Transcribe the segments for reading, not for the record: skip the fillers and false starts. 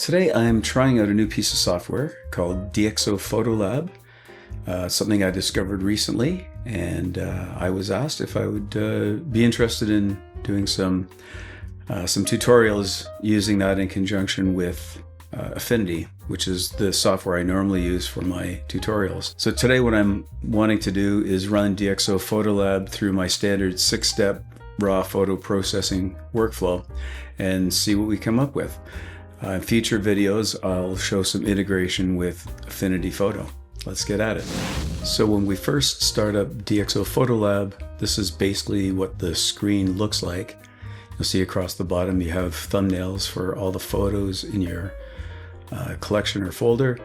Today I'm trying out a new piece of software called DxO PhotoLab, something I discovered recently, and I was asked if I would be interested in doing some tutorials using that in conjunction with Affinity, which is the software I normally use for my tutorials. So today what I'm wanting to do is run DxO PhotoLab through my standard 6-step raw photo processing workflow and see what we come up with. In future videos, I'll show some integration with Affinity Photo. Let's get at it. So when we first start up DxO PhotoLab, this is basically what the screen looks like. You'll see across the bottom you have thumbnails for all the photos in your collection or folder,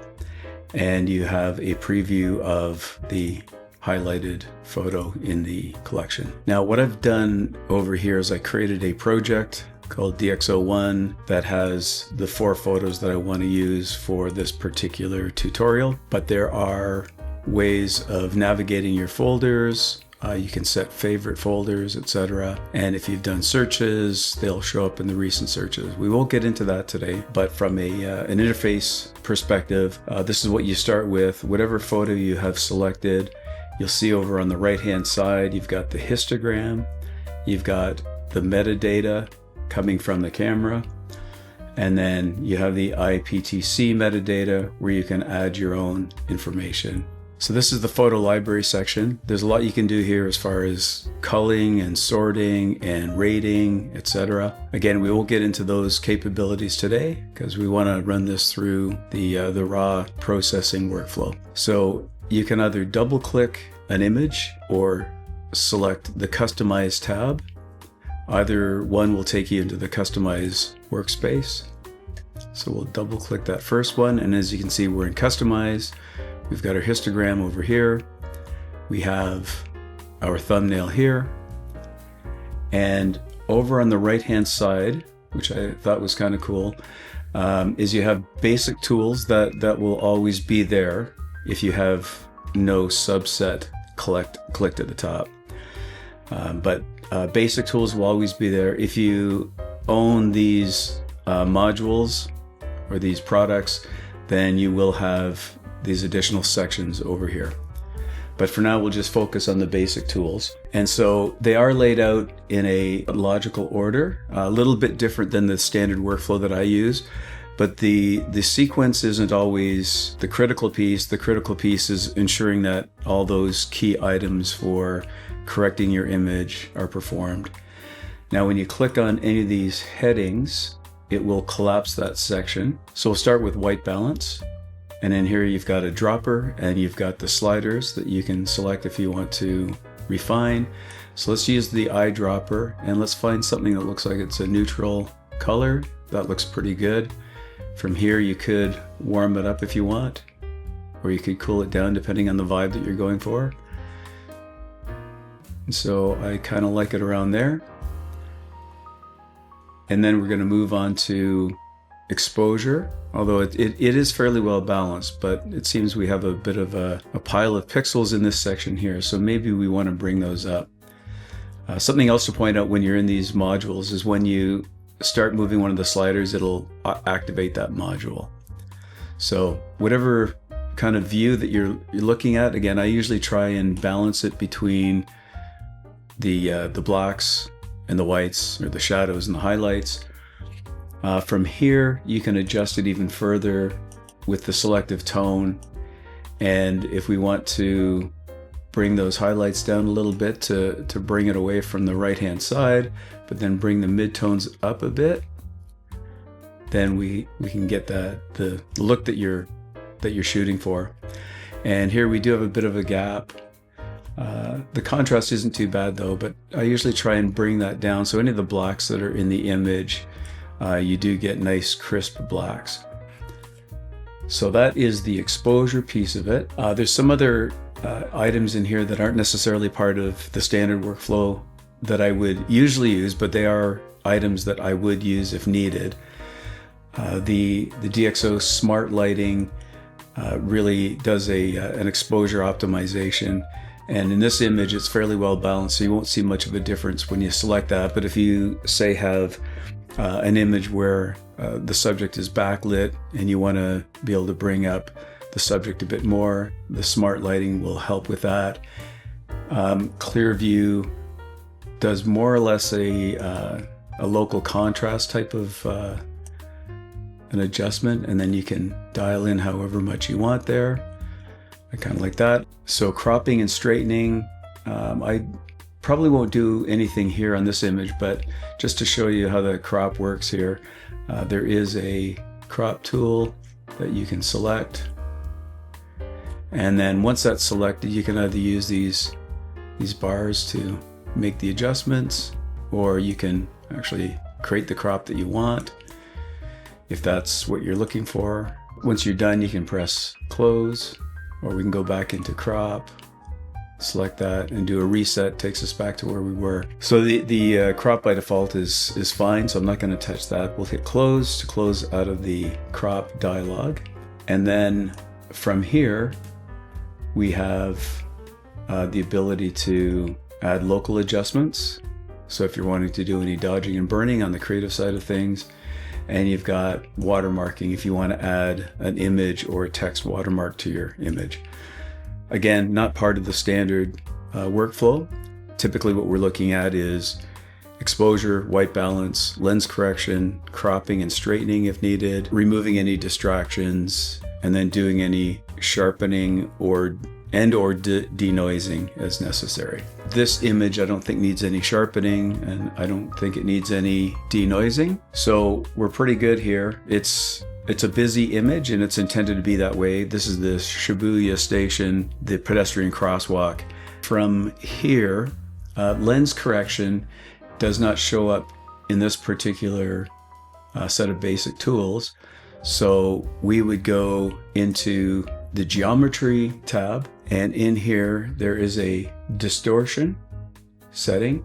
and you have a preview of the highlighted photo in the collection. Now what I've done over here is I created a project called DxO1 that has the 4 photos that I want to use for this particular tutorial, but there are ways of navigating your folders. You can set favorite folders, etc. And if you've done searches, they'll show up in the recent searches. We won't get into that today, but from an interface perspective, this is what you start with. Whatever photo you have selected, you'll see over on the right-hand side, you've got the histogram, you've got the metadata coming from the camera, and then you have the IPTC metadata where you can add your own information. So this is the photo library section. There's a lot you can do here as far as culling and sorting and rating, etc. Again, we won't get into those capabilities today because we want to run this through the raw processing workflow. So you can either double click an image or select the Customize tab. Either one will take you into the Customize workspace. So we'll double click that first one, and as you can see, we're in Customize. We've got our histogram over here. We have our thumbnail here. And over on the right-hand side, which I thought was kind of cool, is you have basic tools that will always be there if you have no subset clicked at the top. But basic tools will always be there. If you own these modules or these products, then you will have these additional sections over here. But for now, we'll just focus on the basic tools. And so they are laid out in a logical order, a little bit different than the standard workflow that I use. But the sequence isn't always the critical piece. The critical piece is ensuring that all those key items for correcting your image are performed. Now, when you click on any of these headings, it will collapse that section. So we'll start with white balance. And in here, you've got a dropper and you've got the sliders that you can select if you want to refine. So let's use the eyedropper and let's find something that looks like it's a neutral color. That looks pretty good. From here, you could warm it up if you want, or you could cool it down depending on the vibe that you're going for. And so I kind of like it around there. And then we're going to move on to exposure, although it is fairly well balanced, but it seems we have a bit of a pile of pixels in this section here, so maybe we want to bring those up. Something else to point out when you're in these modules is when you start moving one of the sliders, it'll activate that module. So whatever kind of view that you're looking at, again, I usually try and balance it between the blacks and the whites, or the shadows and the highlights. From here, you can adjust it even further with the selective tone. And if we want to bring those highlights down a little bit to bring it away from the right-hand side, but then bring the midtones up a bit, then we can get the look that you're shooting for. And here we do have a bit of a gap. The contrast isn't too bad though, but I usually try and bring that down. So any of the blacks that are in the image, you do get nice crisp blacks. So that is the exposure piece of it. There's some other items in here that aren't necessarily part of the standard workflow that I would usually use, but they are items that I would use if needed. The DxO Smart Lighting really does an exposure optimization. And in this image, it's fairly well balanced, so you won't see much of a difference when you select that. But if you, say, have an image where the subject is backlit and you want to be able to bring up the subject a bit more, the smart lighting will help with that. Clear view does more or less a local contrast type of an adjustment, and then you can dial in however much you want there. I kind of like that. So cropping and straightening, I probably won't do anything here on this image, but just to show you how the crop works here, there is a crop tool that you can select. And then once that's selected, you can either use these bars to make the adjustments, or you can actually create the crop that you want if that's what you're looking for. Once you're done, you can press close, or we can go back into crop, select that and do a reset. Takes us back to where we were. So the crop by default is fine, so I'm not going to touch that. We'll hit close to close out of the crop dialog. And then from here, we have the ability to add local adjustments. So if you're wanting to do any dodging and burning on the creative side of things, and you've got watermarking if you want to add an image or a text watermark to your image. Again, not part of the standard workflow. Typically what we're looking at is exposure, white balance, lens correction, cropping and straightening if needed, removing any distractions, and then doing any sharpening or denoising as necessary. This image I don't think needs any sharpening, and I don't think it needs any denoising. So we're pretty good here. It's a busy image and it's intended to be that way. This is the Shibuya station, the pedestrian crosswalk. From here, lens correction does not show up in this particular set of basic tools. So we would go into the geometry tab, and in here there is a distortion setting,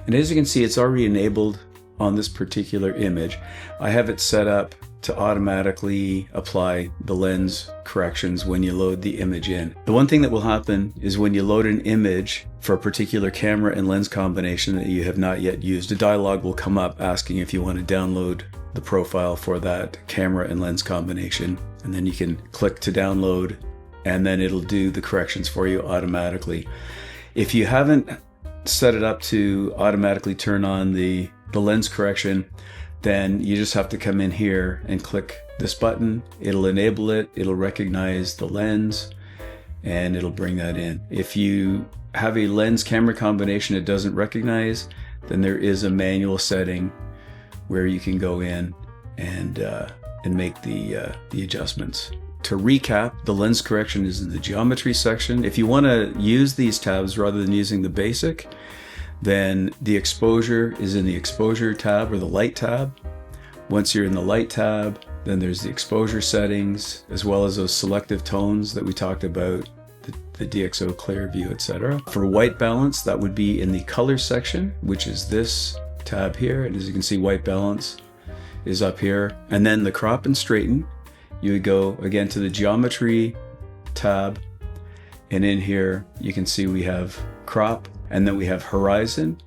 and as you can see, it's already enabled on this particular image. I have it set up to automatically apply the lens corrections when you load the image in. The one thing that will happen is when you load an image for a particular camera and lens combination that you have not yet used, a dialog will come up asking if you want to download the profile for that camera and lens combination, and then you can click to download, and then it'll do the corrections for you automatically. If you haven't set it up to automatically turn on the lens correction, then you just have to come in here and click this button. It'll enable it, it'll recognize the lens, and it'll bring that in. If you have a lens camera combination it doesn't recognize, then there is a manual setting where you can go in and make the adjustments. To recap, the lens correction is in the geometry section. If you want to use these tabs rather than using the basic, then the exposure is in the exposure tab or the light tab. Once you're in the light tab, then there's the exposure settings, as well as those selective tones that we talked about, the DxO clear view, etc. For white balance, that would be in the color section, which is this tab here. And as you can see, white balance is up here. And then the crop and straighten, you would go again to the geometry tab, and in here you can see we have crop, and then we have horizon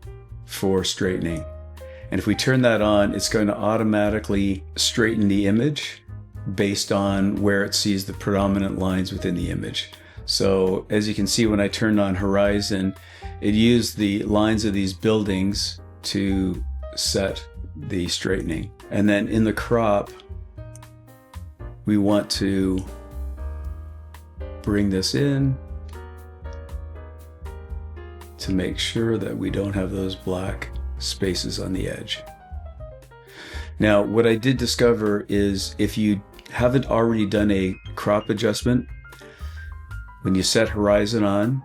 for straightening. And if we turn that on, it's going to automatically straighten the image based on where it sees the predominant lines within the image. So as you can see, when I turned on horizon, it used the lines of these buildings to set the straightening. And then in the crop, we want to bring this in to make sure that we don't have those black spaces on the edge. Now, what I did discover is if you haven't already done a crop adjustment, when you set horizon on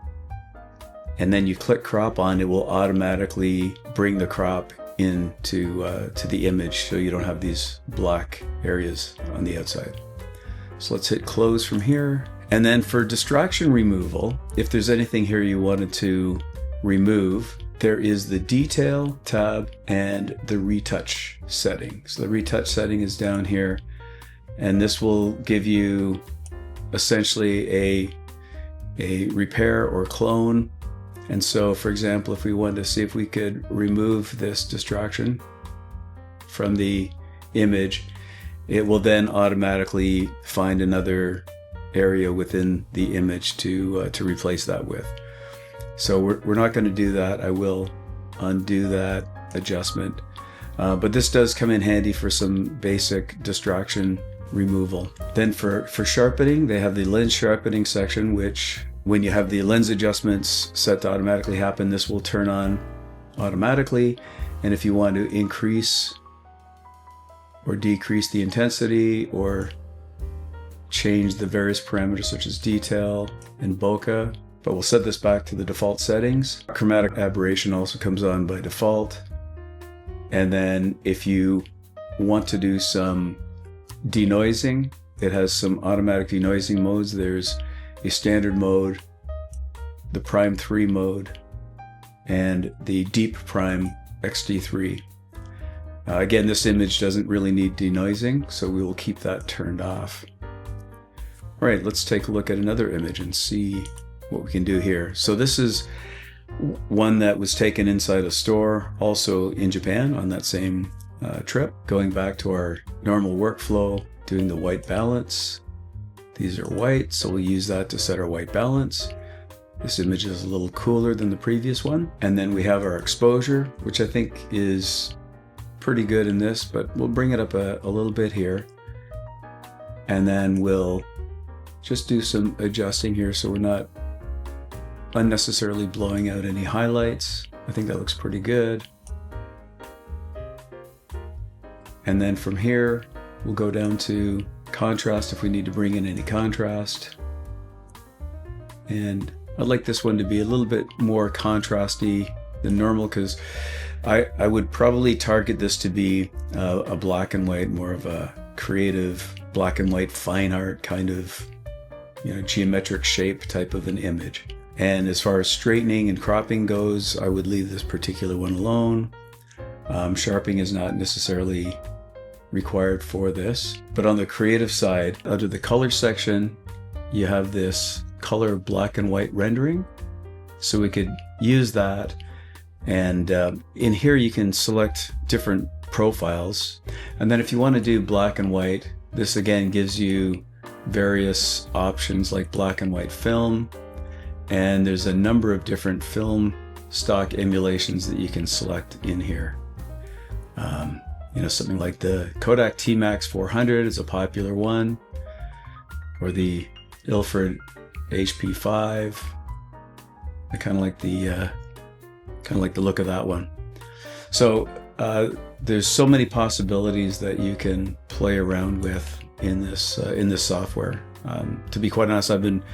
and then you click crop on, it will automatically bring the crop into to the image, so you don't have these black areas on the outside. So let's hit close from here. And then for distraction removal, if there's anything here you wanted to remove, there is the detail tab and the retouch setting. So the retouch setting is down here, and this will give you essentially a repair or clone. And so, for example, if we wanted to see if we could remove this distraction from the image, it will then automatically find another area within the image to replace that with. So we're not going to do that. I will undo that adjustment. But this does come in handy for some basic distraction removal. Then for sharpening, they have the lens sharpening section, which when you have the lens adjustments set to automatically happen, this will turn on automatically. And if you want to increase or decrease the intensity or change the various parameters such as detail and bokeh, but we'll set this back to the default settings. Chromatic aberration also comes on by default. And then if you want to do some denoising, it has some automatic denoising modes. There's a standard mode, the prime 3 mode, and the deep prime XD3. Again, this image doesn't really need denoising, so we will keep that turned off. All right, let's take a look at another image and see what we can do here. So this is one that was taken inside a store, also in Japan on that same trip. Going back to our normal workflow, doing the white balance. These are white, so we'll use that to set our white balance. This image is a little cooler than the previous one. And then we have our exposure, which I think is pretty good in this, but we'll bring it up a little bit here. And then we'll just do some adjusting here so we're not unnecessarily blowing out any highlights. I think that looks pretty good. And then from here, we'll go down to contrast if we need to bring in any contrast. And I'd like this one to be a little bit more contrasty than normal, because I would probably target this to be a black and white, more of a creative black and white fine art kind of, geometric shape type of an image. And as far as straightening and cropping goes, I would leave this particular one alone. Sharpening is not necessarily required for this. But on the creative side, under the color section, you have this color black and white rendering. So we could use that. And in here, you can select different profiles. And then if you want to do black and white, this again gives you various options like black and white film. And there's a number of different film stock emulations that you can select in here. Something like the Kodak T-Max 400 is a popular one, or the Ilford HP5. I kind of like the look of that one. So there's so many possibilities that you can play around with in this software. To be quite honest, I've been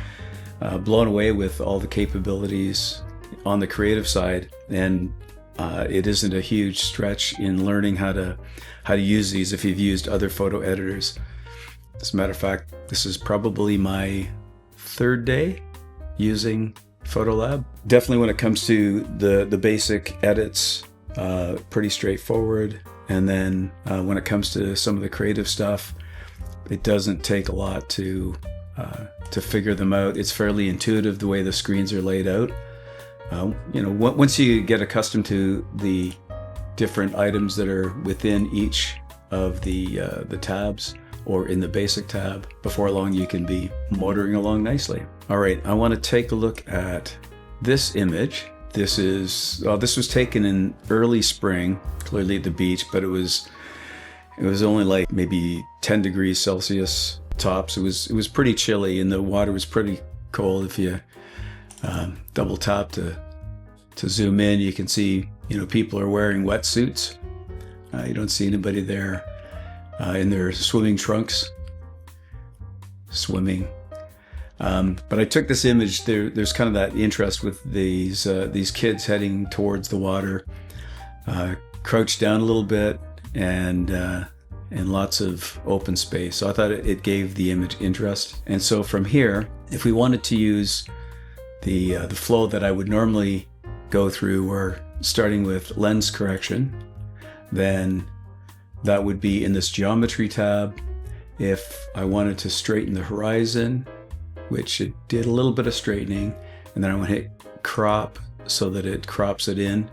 blown away with all the capabilities on the creative side, and it isn't a huge stretch in learning how to use these if you've used other photo editors. As a matter of fact, this is probably my third day using PhotoLab. Definitely when it comes to the basic edits, pretty straightforward. And then when it comes to some of the creative stuff, it doesn't take a lot to figure them out. It's fairly intuitive the way the screens are laid out. Once you get accustomed to the different items that are within each of the tabs or in the basic tab, before long you can be motoring along nicely. All right, I want to take a look at this image. This was taken in early spring, clearly at the beach, but it was only like maybe 10 degrees Celsius tops. It was pretty chilly, and the water was pretty cold. If you double tap to zoom in, you can see people are wearing wetsuits. You don't see anybody there in their swimming trunks swimming. But I took this image. There's kind of that interest with these kids heading towards the water, crouched down a little bit, and lots of open space. So I thought it gave the image interest. And so from here, if we wanted to use the flow that I would normally go through, or starting with lens correction, then that would be in this geometry tab. If I wanted to straighten the horizon, which it did a little bit of straightening, and then I want to hit crop so that it crops it in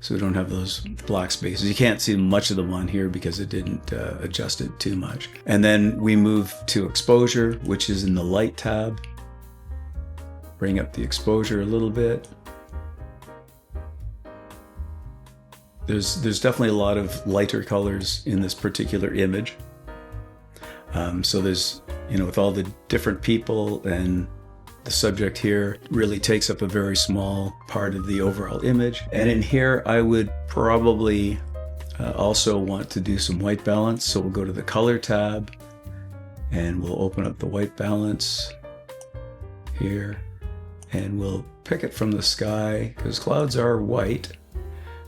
so we don't have those black spaces. You can't see much of them on here because it didn't adjust it too much. And then we move to exposure, which is in the light tab. Bring up the exposure a little bit. There's definitely a lot of lighter colors in this particular image. So there's, with all the different people, and the subject here really takes up a very small part of the overall image. And in here, I would probably also want to do some white balance. So we'll go to the color tab and we'll open up the white balance here, and we'll pick it from the sky because clouds are white.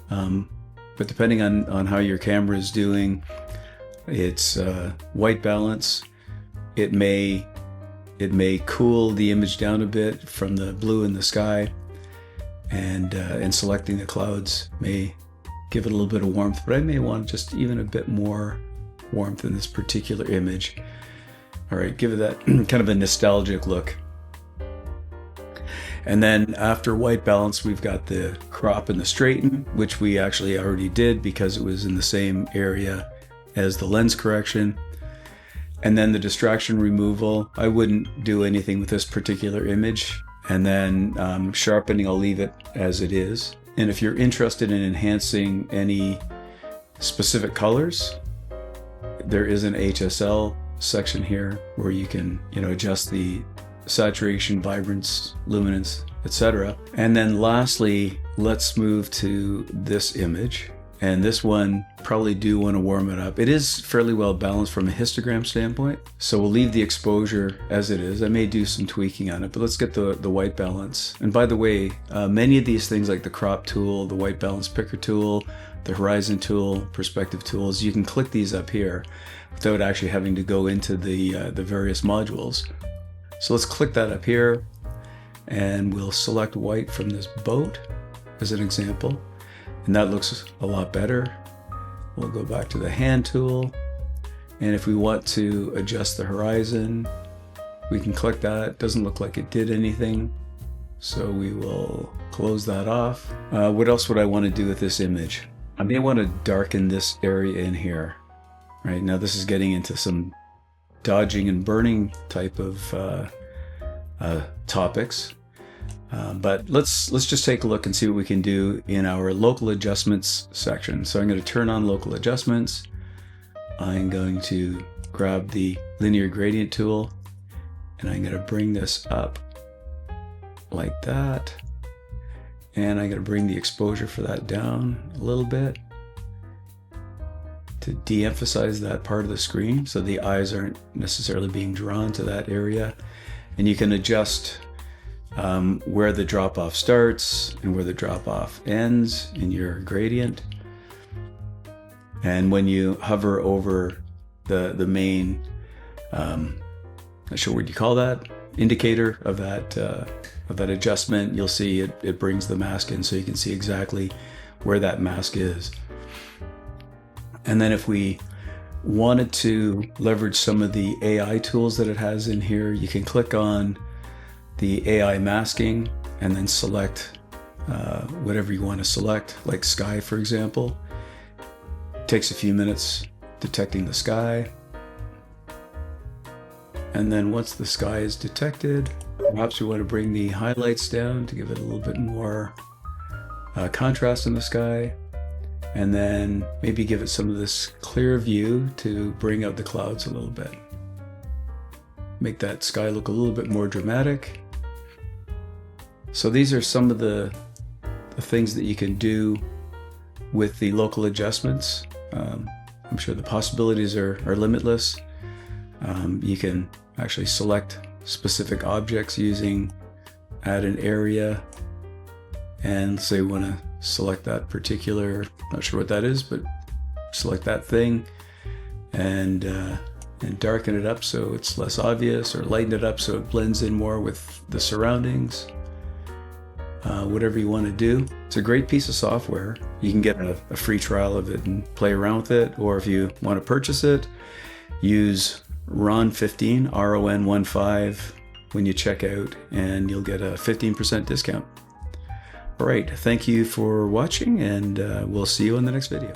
But depending on how your camera is doing, it's white balance. It may cool the image down a bit from the blue in the sky, and selecting the clouds may give it a little bit of warmth, but I may want just even a bit more warmth in this particular image. All right, give it that kind of a nostalgic look. And then after white balance, we've got the crop and the straighten, which we actually already did because it was in the same area as the lens correction. And then the distraction removal, I wouldn't do anything with this particular image. And then sharpening, I'll leave it as it is. And if you're interested in enhancing any specific colors, there is an HSL section here where you can, adjust the saturation, vibrance, luminance, etc. And then lastly, let's move to this image. And this one, probably do want to warm it up. It is fairly well balanced from a histogram standpoint. So we'll leave the exposure as it is. I may do some tweaking on it, but let's get the white balance. And by the way, many of these things like the crop tool, the white balance picker tool, the horizon tool, perspective tools, you can click these up here without actually having to go into the various modules. So let's click that up here, and we'll select white from this boat as an example. And that looks a lot better. We'll go back to the hand tool. And if we want to adjust the horizon, we can click that. It doesn't look like it did anything. So we will close that off. What else would I want to do with this image? I may want to darken this area in here. Right now, this is getting into some dodging and burning type of topics. But let's just take a look and see what we can do in our local adjustments section. So I'm going to turn on local adjustments. I'm going to grab the linear gradient tool, and I'm going to bring this up like that. And I'm going to bring the exposure for that down a little bit to de-emphasize that part of the screen so the eyes aren't necessarily being drawn to that area. And you can adjust where the drop-off starts and where the drop-off ends in your gradient. And when you hover over the main, not sure what you call that, indicator of that adjustment, you'll see it brings the mask in so you can see exactly where that mask is. And then if we wanted to leverage some of the AI tools that it has in here, you can click on the AI masking and then select whatever you want to select, like sky, for example. It takes a few minutes detecting the sky. And then once the sky is detected, perhaps we want to bring the highlights down to give it a little bit more contrast in the sky. And then maybe give it some of this clear view to bring out the clouds a little bit. Make that sky look a little bit more dramatic. So these are some of the things that you can do with the local adjustments. I'm sure the possibilities are limitless. You can actually select specific objects using add an area, and say we want to select that particular, not sure what that is, but select that thing and darken it up so it's less obvious, or lighten it up so it blends in more with the surroundings. Whatever you want to do. It's a great piece of software. You can get a free trial of it and play around with it, or if you want to purchase it, use RON15, RON15 when you check out, and you'll get a 15% discount. All right, thank you for watching, and we'll see you in the next video.